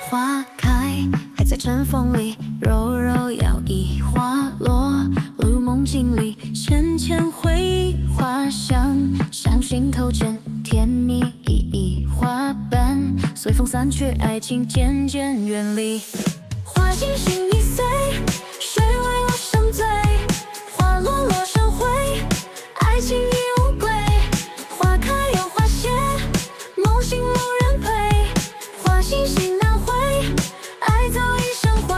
花开，还在尘封里柔柔摇曳，花落入梦境里，浅浅回忆，花香像心头间，甜蜜依依，花瓣随风散去，爱情渐渐远离。花尽心已碎，谁为我伤罪？花落落成灰，爱情已无归。花开又花谢，梦醒无人陪。花心心难回，爱走一生灰。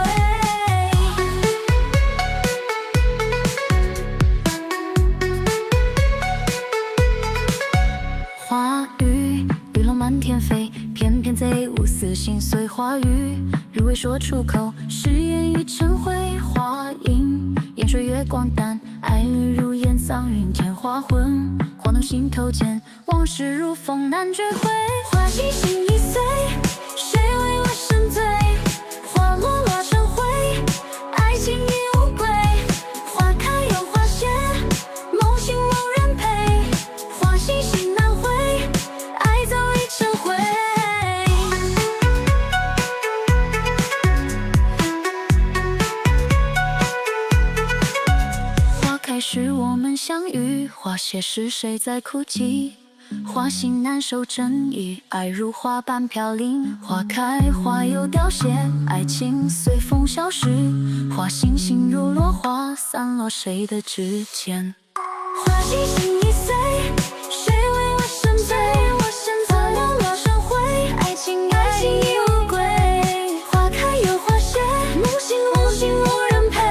花雨雨落满天飞，翩翩贼舞似心碎。花语日未说出口，誓言已成灰。花影烟水月光淡，爱侣如烟葬云天。花魂晃动心头间，往事如风难追回。花尽心已碎，谁为我伤罪？花落落成灰，爱情已无归。花开又花谢，梦醒无人陪。花心心难回，爱走已成灰。花开时我们相遇，花谢时谁在哭泣？花心难守真意，爱如花瓣飘零。花开花又凋谢，爱情随风消失。花心心如落花，散落谁的指尖？花尽心已碎，谁为我伤罪？花落落成灰，爱情已无归。花开又花谢，梦醒无人陪。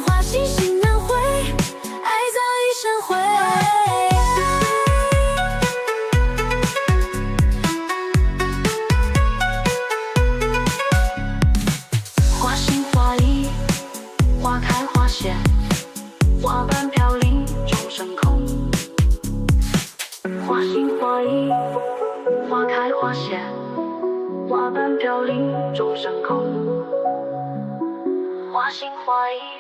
花心心难回，爱走一生灰。花心花意，花开花谢，花瓣飘零终成空。花心花意，花开花谢，花瓣飘零终成空。花心花意。